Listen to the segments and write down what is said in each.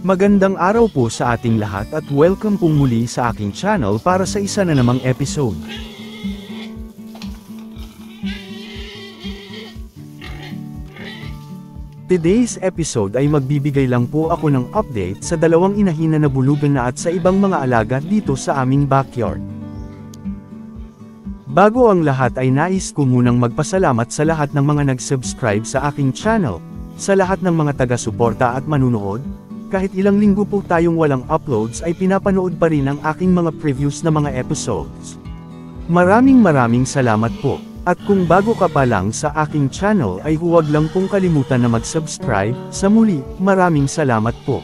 Magandang araw po sa ating lahat at welcome pong muli sa aking channel para sa isa na namang episode. Today's episode ay magbibigay lang po ako ng update sa dalawang inahin na nabulugan na at sa ibang mga alaga dito sa aming backyard. Bago ang lahat ay nais ko munang magpasalamat sa lahat ng mga nag-subscribe sa aking channel, sa lahat ng mga taga-suporta at manunood. Kahit ilang linggo po tayong walang uploads ay pinapanood pa rin ang aking mga previews na mga episodes. Maraming salamat po. At kung bago ka pa lang sa aking channel ay huwag lang pong kalimutan na mag-subscribe. Sa muli, maraming salamat po.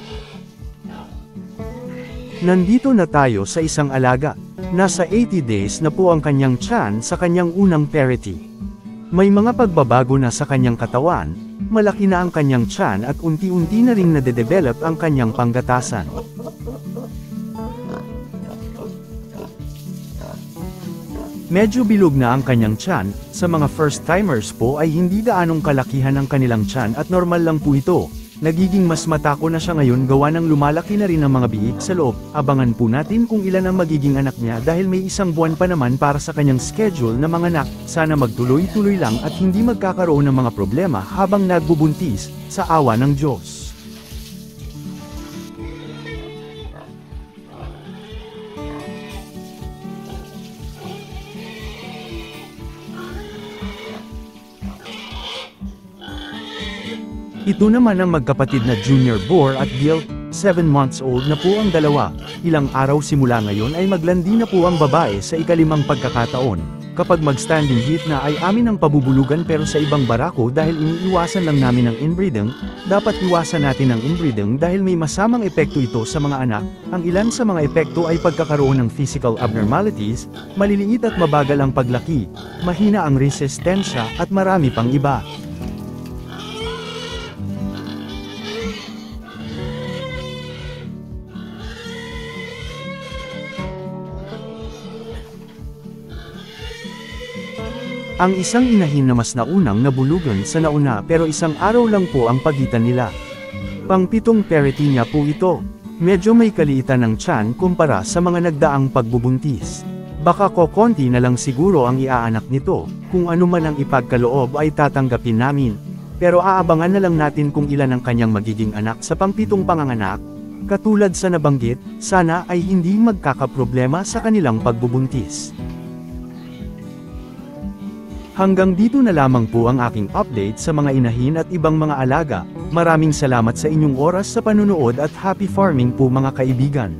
Nandito na tayo sa isang alaga. Nasa 80 days na po ang kanyang tiyan sa kanyang unang parity. May mga pagbabago na sa kanyang katawan, malaki na ang kanyang tiyan at unti-unti na rin nade-develop ang kanyang panggatasan. Medyo bilog na ang kanyang tiyan, sa mga first-timers po ay hindi gaanong kalakihan ang kanilang tiyan at normal lang po ito. Nagiging mas matako na siya ngayon gawa ng lumalaki na rin ang mga biik sa loob. Abangan po natin kung ilan ang magiging anak niya dahil may isang buwan pa naman para sa kanyang schedule na mga anak. Sana magtuloy-tuloy lang at hindi magkakaroon ng mga problema habang nagbubuntis, sa awa ng Diyos. Ito naman ang magkapatid na Junior Boar at Gil, 7 months old na po ang dalawa. Ilang araw simula ngayon ay maglandi na po ang babae sa ikalimang pagkakataon. Kapag mag-standing heat na ay amin ang pabubulugan pero sa ibang barako dahil iniiwasan lang namin ang inbreeding, dapat iwasan natin ang inbreeding dahil may masamang epekto ito sa mga anak. Ang ilan sa mga epekto ay pagkakaroon ng physical abnormalities, maliliit at mabagal ang paglaki, mahina ang resistensya at marami pang iba. Ang isang inahin na mas naunang nabulugan sa nauna pero isang araw lang po ang pagitan nila. Pang-7 parity niya po ito. Medyo may kaliitan ng tiyan kumpara sa mga nagdaang pagbubuntis. Baka kokonti na lang siguro ang iaanak nito, kung ano man ang ipagkaloob ay tatanggapin namin. Pero aabangan na lang natin kung ilan ang kanyang magiging anak sa pang-7 panganganak. Katulad sa nabanggit, sana ay hindi magkakaproblema sa kanilang pagbubuntis. Hanggang dito na lamang po ang aking update sa mga inahin at ibang mga alaga. Maraming salamat sa inyong oras sa panunood at happy farming po mga kaibigan.